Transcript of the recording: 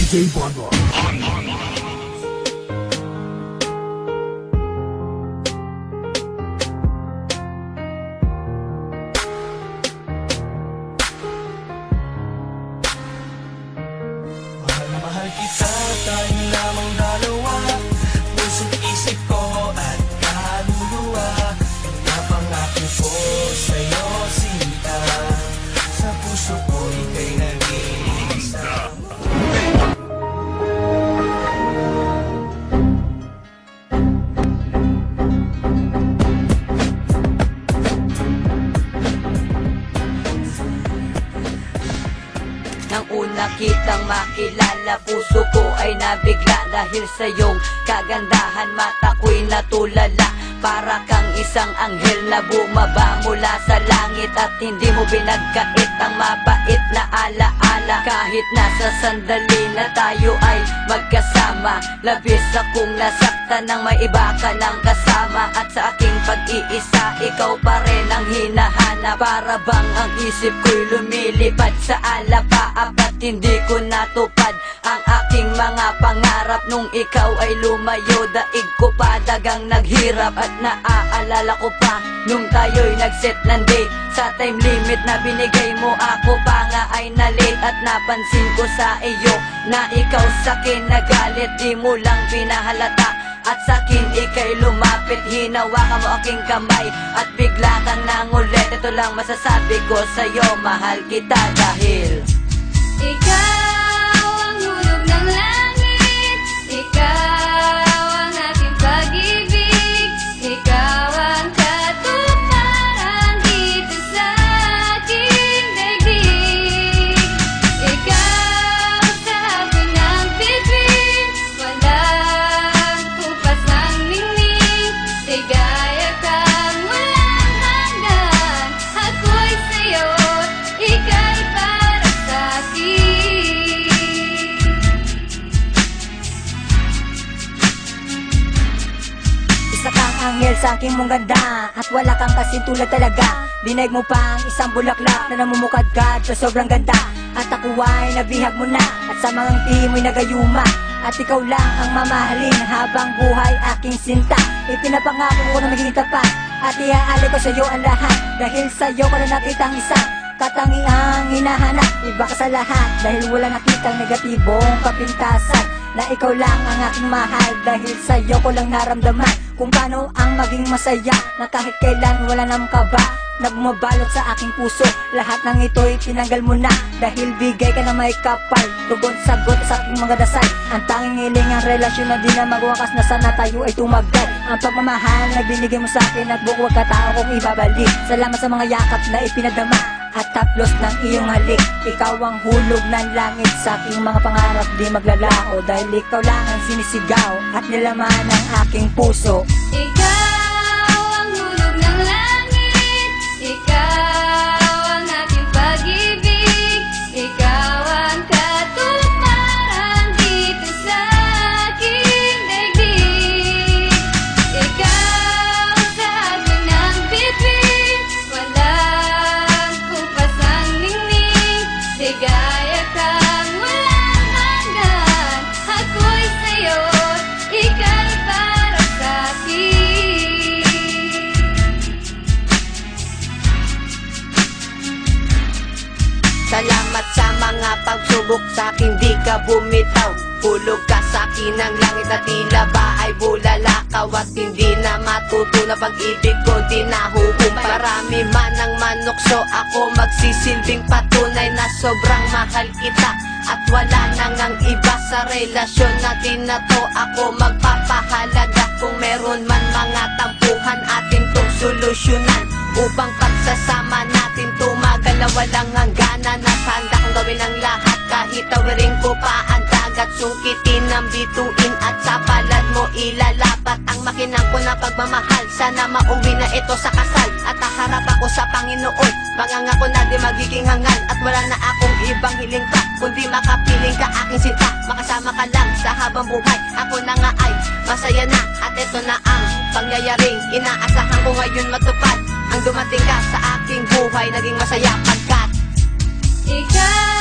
DJ Bonbon. Mahal kita, tayong lamang dalawa. Puso't isip ko at kaluluwa. Napangako ko sa'yo, sinta. Sa puso ko ika'y nag-iisa. Nang una kitang makilala, puso ko ay nabigla. Dahil sa iyong kagandahan, mata ko'y natulala. Para kang isang anghel na bumaba mula sa langit. At hindi mo binagkait ang mabait na alaala. Kahit nasa sandali na tayo ay magkasama, labis akong nasaktan nang may iba ka ng kasama. At sa aking pag-iisa, ikaw pa rin ang hinahanap. Para bang ang isip ko'y lumilipad sa alapaap. At hindi ko natupad ang aking mga pangarap. Nung ikaw ay lumayo, daig ko pa dagang naghirap. At naaalala ko pa nung tayo'y nag-set ng date. Sa time limit na binigay mo, ako pa nga ay na-late. At napansin ko sa iyo na ikaw sa'kin nagalit. Di mo lang pinahalata at sa'kin ika'y lumapit. Hinawakan mo aking kamay at bigla kang nangulit. Ito lang masasabi ko sa'yo, mahal kita dahil ikaw ang hulog ng langit. Ikaw ang aking pag-ibig. Ikaw ang katuparan dito sa aking daigdig. Ikaw sa hapon ng bituin, walang kupas ng ningning. Ligaya kang walang hanggan. Ako'y sa'yo, ika'y para sa'kin. isa kang anghel sa aking mong ganda. At wala kang kasing tulad talaga. Dinaig mo pa ang isang bulaklak na namumukadkad sa sobrang ganda. At ako ay nabihag mo na, at sa mga ngiti mo'y nagayuma. At ikaw lang ang mamahalin habang buhay aking sinta. Ipinapangako ko na magiging tapat, at iaalay ko sa iyo ang lahat. Dahil sa iyo ko na nakita ang isang katangiang hinahanap. Iba ka sa lahat dahil wala nakitang negatibong kapintasan. Na ikaw lang ang aking mahal, dahil sa iyo ko lang naramdaman kung paano ang maging masaya. Na kahit kailan wala nang kaba na bumabalot sa aking puso. Lahat ng ito'y tinanggal mo na, dahil bigay ka na may kapal. Tugon sagot sa aking mga dasal. Ang tanging hiling ang relasyon na di na magwakas, na sana tayo ay tumagal. Ang pagmamahal na binigay mo sa akin at bukwag katao kong ibabalik. Salamat sa mga yakap na ipinadama at taplos ng iyong halik. Ikaw ang hulog ng langit sa aking mga pangarap, di maglalao. Dahil ikaw lang ang sinisigaw at nilaman ng aking puso. Ikaw ang hulog ng langit. Ikaw ang aking pag-ibig. Ikaw ang katuparan dito sa aking daigdig. Ikaw sa hapon ng bituin, walang kupas ng ningning. Ligaya kang walang hanggan. Ako'y sa'yo, ika'y para sa'kin. Salamat sa mga pagsubok, sa'king di ka bumitaw. Hulog ka sa'kin ng langit na tila ba ay bulalakaw. At hindi na matuto na pag-ibig ko di nahuhumpay. Marami man ang manukso, ako magsisilbing patunay na sobrang mahal kita. At wala nang ang iba sa relasyon natin na to. Ako magpapahalaga kung meron man mga tampuhan, atin tong solusyonan. Upang pagsasama natin tumagal na walang hangganan. Nasanda kong gawin ang lahat, kahit tawirin ko pa ang dagat. Sungkitin ang bituin at sa palad mo ilalapat ang makinang ko na pagmamahal. Sana mauwi na ito sa kasal at haharap ako sa Panginoon. Mangangako na di magiging hangal at wala na akong ibang hiling pa, kundi makapiling ka aking sinta. Makasama ka lang sa habang buhay, ako na nga ay masaya na. At ito na ang pangyayaring inaasahan ko ngayon matupad. Ang dumating ka sa aking buhay, naging masaya pagkat Ikaw